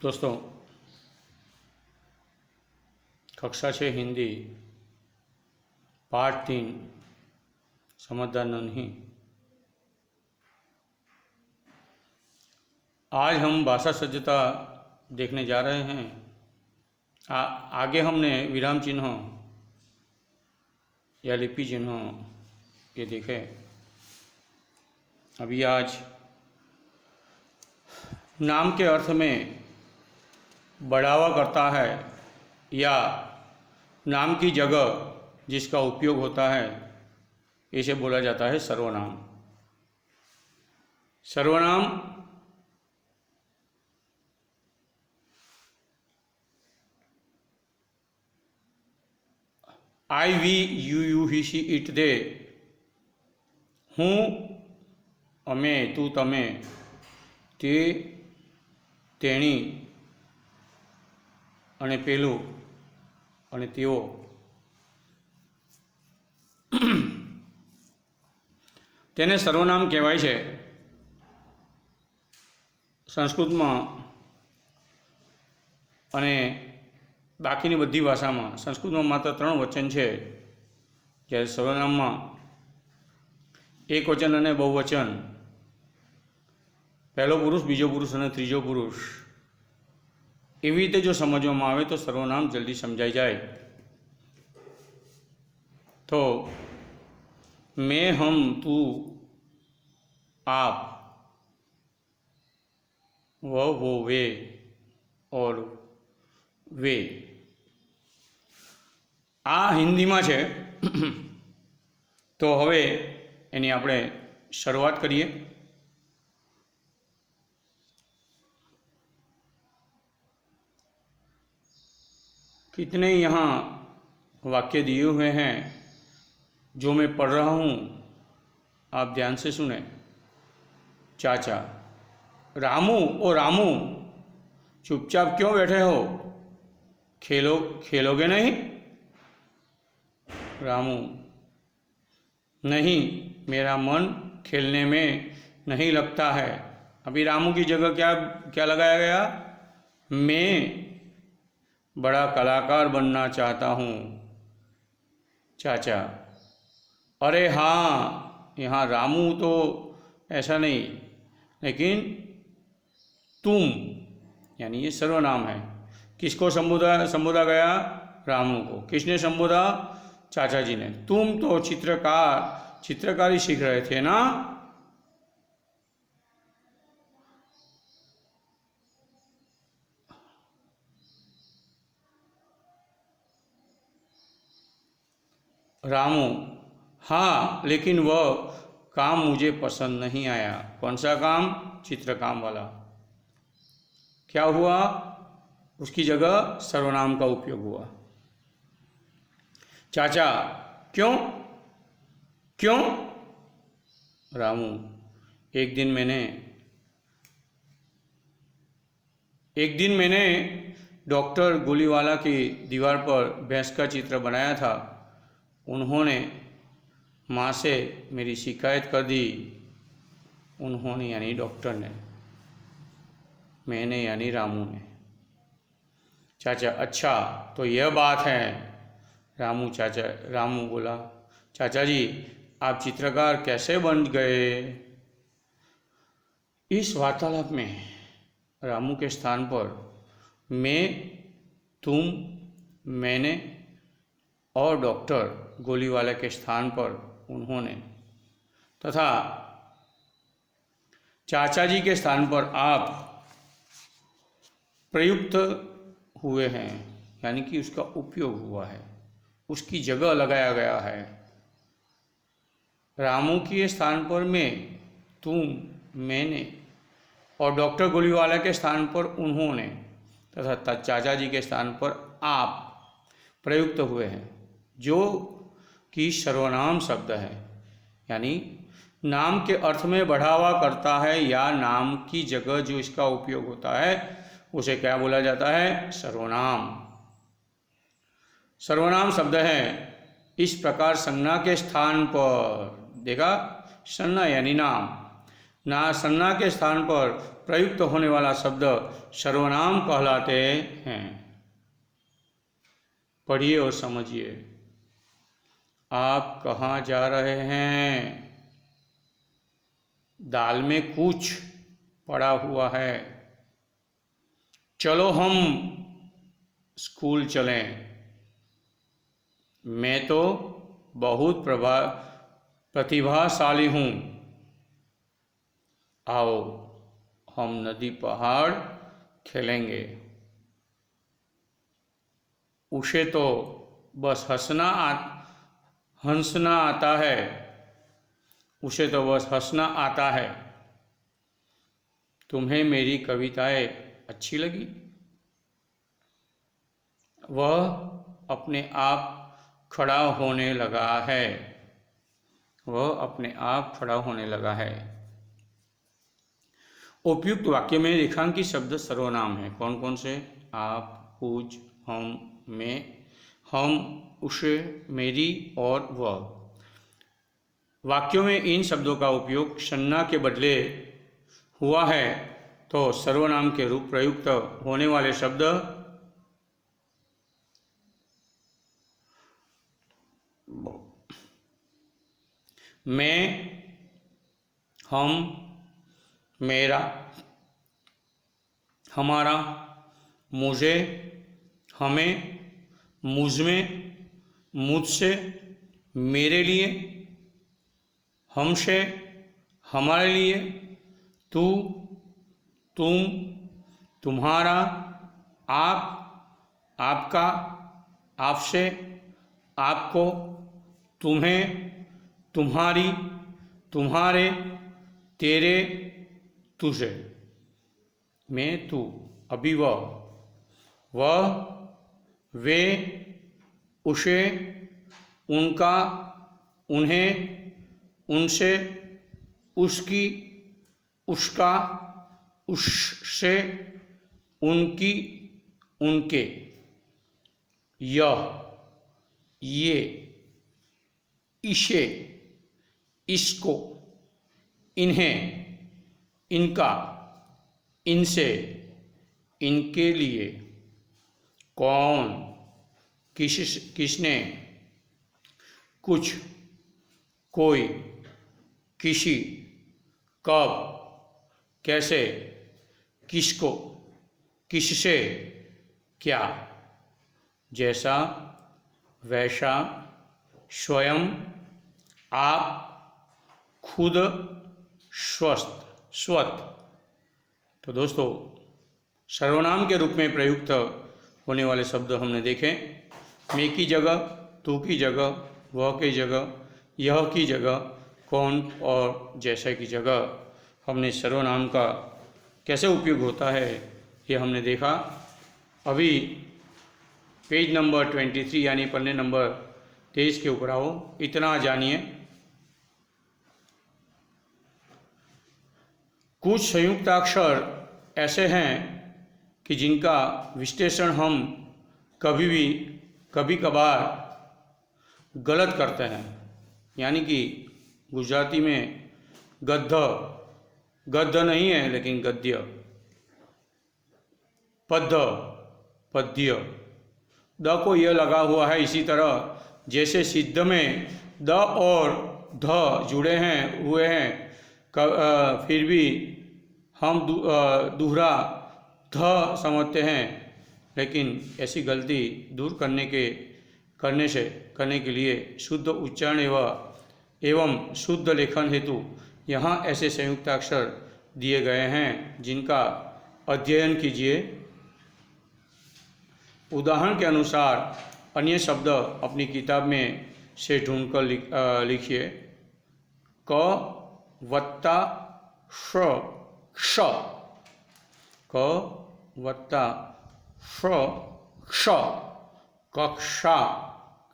दोस्तों, कक्षा 6 हिंदी पार्ट 3 समझदार नहीं। आज हम भाषा सज्जता देखने जा रहे हैं। आगे हमने विराम चिन्हों या लिपि चिन्हों ये देखे। अभी आज नाम के अर्थ में बढ़ावा करता है या नाम की जगह जिसका उपयोग होता है, इसे बोला जाता है सर्वनाम। सर्वनाम I we you you he she it they, हूँ अमे तू तमे, ते तेणी અને પેલું અને તેઓ તેને સર્વનામ કહેવાય છે। સંસ્કૃતમાં અને બાકીની બધી ભાષામાં સંસ્કૃતમાં માત્ર 3 વચન છે, જ્યારે સર્વનામમાં એક વચન અને બહુવચન, પહેલો પુરુષ, બીજો પુરુષ અને ત્રીજો પુરુષ, એવી રીતે જો સમજવામાં આવે તો સર્વનામ જલ્દી સમજાઈ જાય। તો मैं हम तू आप, वह वो वे और वे आ हिंदीમાં છે। તો હવે એની આપણે શરૂઆત કરીએ। कितने यहाँ वाक्य दिए हुए हैं जो मैं पढ़ रहा हूँ, आप ध्यान से सुने। चाचा, रामू ओ रामू, चुपचाप क्यों बैठे हो, खेलोगे नहीं? रामू, नहीं, मेरा मन खेलने में नहीं लगता है। अभी रामू की जगह क्या क्या लगाया गया? मैं बड़ा कलाकार बनना चाहता हूँ। चाचा, अरे हाँ, यहाँ रामू तो ऐसा नहीं, लेकिन तुम, यानी ये सर्वनाम है। किसको संबोधा गया? रामू को। किसने संबोधा? चाचा जी ने। तुम तो चित्रकारी सीख रहे थे ना? रामू, हाँ, लेकिन वह काम मुझे पसंद नहीं आया। कौन सा काम? चित्रकाम वाला। क्या हुआ? उसकी जगह सर्वनाम का उपयोग हुआ। चाचा, क्यों क्यों? रामू, एक दिन मैंने डॉक्टर गोलीवाला की दीवार पर भैंस का चित्र बनाया था। उन्होंने माँ से मेरी शिकायत कर दी। उन्होंने यानी डॉक्टर ने, मैंने यानी रामू ने। चाचा, अच्छा तो यह बात है। रामू बोला, चाचा जी, आप चित्रकार कैसे बन गए? इस वार्तालाप में रामू के स्थान पर मैं, तुम, मैंने और डॉक्टर गोलीवाला के स्थान पर उन्होंने तथा चाचा जी के स्थान पर आप प्रयुक्त हुए हैं, यानी कि उसका उपयोग हुआ है, उसकी जगह लगाया गया है। रामू के स्थान पर मैं, तुम, मैंने और डॉक्टर गोलीवाला के स्थान पर उन्होंने तथा चाचा जी के स्थान पर आप प्रयुक्त हुए हैं, जो कि सर्वनाम शब्द है। यानी नाम के अर्थ में बढ़ावा करता है या नाम की जगह जो इसका उपयोग होता है उसे क्या बोला जाता है? सर्वनाम। सर्वनाम शब्द है। इस प्रकार संज्ञा के स्थान पर, देखा, संज्ञा यानी नाम, ना संज्ञा के स्थान पर प्रयुक्त होने वाला शब्द सर्वनाम कहलाते हैं। पढ़िए और समझिए। आप कहाँ जा रहे हैं? दाल में कुछ पड़ा हुआ है। चलो हम स्कूल चलें। मैं तो बहुत प्रतिभाशाली हूँ। आओ हम नदी पहाड़ खेलेंगे। उसे तो बस हंसना आता है। उसे तो बस हंसना आता है। तुम्हें मेरी कविताएं अच्छी लगी? वह अपने आप खड़ा होने लगा है। वह अपने आप खड़ा होने लगा है। उपयुक्त वाक्य में रेखांकित शब्द सर्वनाम है। कौन कौन से? आप, कुछ, हम, मैं, हम, उसे, मेरी और वह। वाक्यों में इन शब्दों का उपयोग संज्ञा के बदले हुआ है तो सर्वनाम के रूप प्रयुक्त होने वाले शब्द मैं, हम, मेरा, हमारा, मुझे, हमें, मुझमें, मुझसे, मेरे लिए, हमसे, हमारे लिए, तू, तुम, तुम्हारा, आप, आपका, आपसे, आपको, तुम्हें, तुम्हारी, तुम्हारे, तेरे, तुझे। मैं, तू। अभी वह, वे, उसे, उनका, उन्हें, उनसे, उसकी, उसका, उससे, उनकी, उनके। यह, ये, इसे, इसको, इन्हें, इनका, इनसे, इनके लिए। कौन, किसने, कुछ, कोई, किसी, कब, कैसे, किसको, किससे, क्या। जैसा, वैसा, स्वयं, आप, खुद, स्वत। तो दोस्तों, सर्वनाम के रूप में प्रयुक्त होने वाले शब्द हमने देखे। मैं की जगह, तू की जगह, वह की जगह, यह की जगह, कौन और जैसा की जगह हमने सर्वनाम का कैसे उपयोग होता है ये हमने देखा। अभी पेज नंबर 23 यानी पन्ने नंबर 23 के ऊपर आओ। इतना जानिए। कुछ संयुक्ताक्षर ऐसे हैं कि जिनका विश्लेषण हम कभी कभार गलत करते हैं। यानी कि गुजराती में गद्य नहीं है लेकिन गद्य, पद्य। द को यह लगा हुआ है। इसी तरह जैसे सिद्ध में द और ध जुड़े हुए हैं फिर भी हम दूहरा ध समझते हैं, लेकिन ऐसी गलती दूर करने के लिए शुद्ध उच्चारण एवं शुद्ध लेखन हेतु यहाँ ऐसे संयुक्ताक्षर दिए गए हैं जिनका अध्ययन कीजिए। उदाहरण के अनुसार अन्य शब्द अपनी किताब में से ढूंढकर लिखिए। क वत्ता श, क्ष। क वत्ता श, क्ष। कक्षा,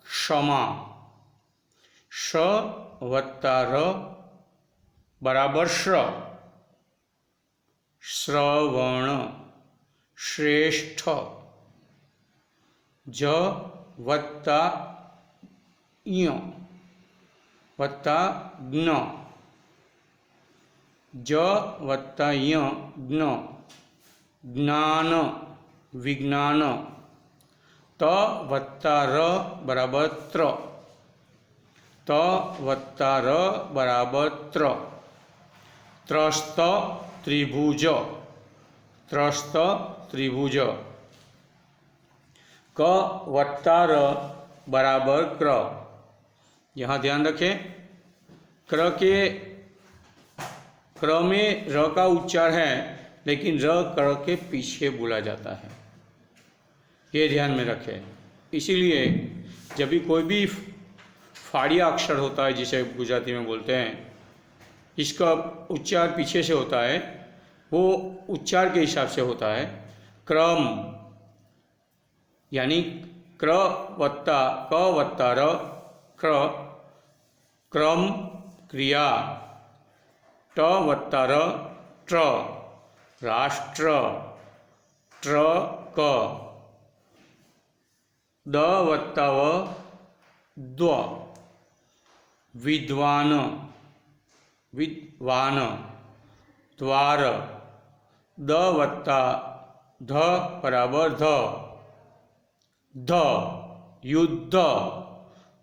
क्षमा। श वत्ता र बराबर श्र, श्रवण, श्रेष्ठ। ज वत्ता ञ वत्ता ज्ञ, ज वत्ता य ज्ञ ज्ञान विज्ञान। त वत्ता र बराबर त्र त वत्ता र बराबर त्र। त्रस्त त्रिभुज त्रस्त त्रिभुज। क वत्ता र बराबर क्र। यहाँ ध्यान रखें, क्र में र का उच्चार है, लेकिन र क्र के पीछे बोला जाता है, ये ध्यान में रखें। इसीलिए जब भी कोई भी फाड़िया अक्षर होता है, जिसे गुजराती में बोलते हैं, इसका उच्चार पीछे से होता है, वो उच्चार के हिसाब से होता है। क्रम यानी क्र वत्ता क वत्ता र क्र क्रम क्रिया। ट वत्ता र ट्र राष्ट्र ट्र क। द वत्ता व द्व विद्वान विद्वान द्वार। द वत्ता ध बराबर ध ध युद्ध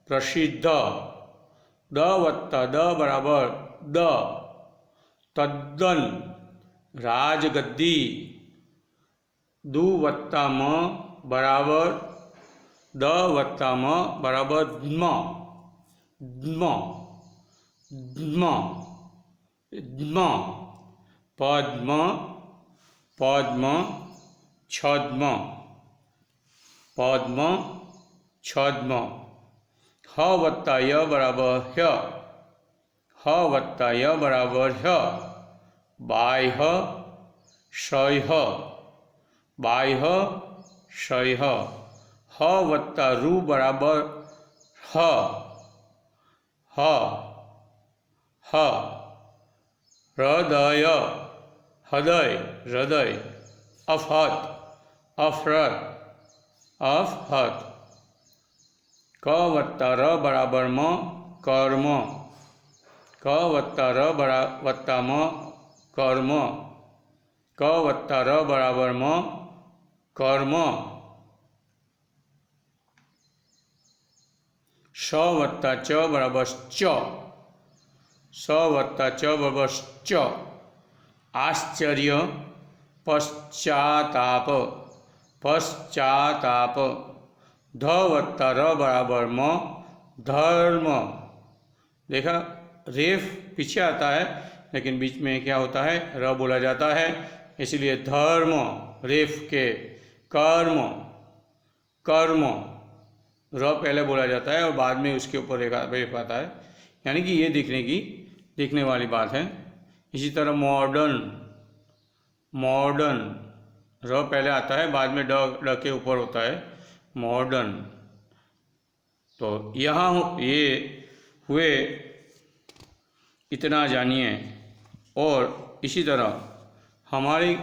प्रसिद्ध। द वत्ता द बराबर द तद्दन राजगद्दी। दु वत्ता म बराबर द वत्ता म बराबर द्म द्म द्म द्म। पद्म पद्म छद्म पद्म छद्म। ह वत्ता य बराबर ह्य ह वत्ता य बराबर ह्य। बाह्य शयः बाह्य शयः। ह वत्ता रु बराबर ह ह ह। हृदय हृदय हृदय। अफहत अफरत अफहत। क वत्ता र बराबर म कर्म क वत्ता र वत्ता म कर्म क वत्ता र बराबर म कर्म। स वत्ता च बराबर च स वत्ता च बराबर च। आश्चर्य पश्चाताप पश्चाताप। ध वत्ता र बराबर म धर्म। देखा, रेफ पीछे आता है, लेकिन बीच में क्या होता है, र बोला जाता है, इसलिए धर्म रेफ के। कर्म कर्म र पहले बोला जाता है और बाद में उसके ऊपर रेफ आता है, यानी कि ये देखने वाली बात है। इसी तरह मॉडर्न मॉडर्न र पहले आता है, बाद में ड के ऊपर होता है, मॉडर्न। तो यहाँ ये हुए, इतना जानिए। और इसी तरह हमारी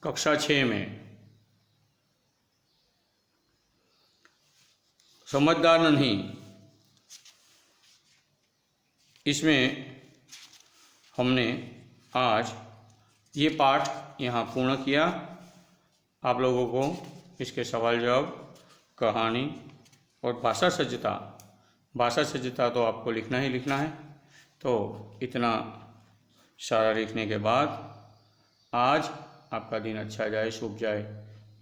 कक्षा 6 में समझदार नहीं, इसमें हमने आज ये पाठ यहाँ पूर्ण किया। आप लोगों को इसके सवाल जवाब, कहानी और भाषा सज्जता तो आपको लिखना ही लिखना है। तो इतना सारा लिखने के बाद आज आपका दिन अच्छा जाए, शुभ जाए,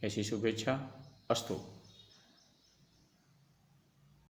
ऐसी शुभेच्छा। अस्तु।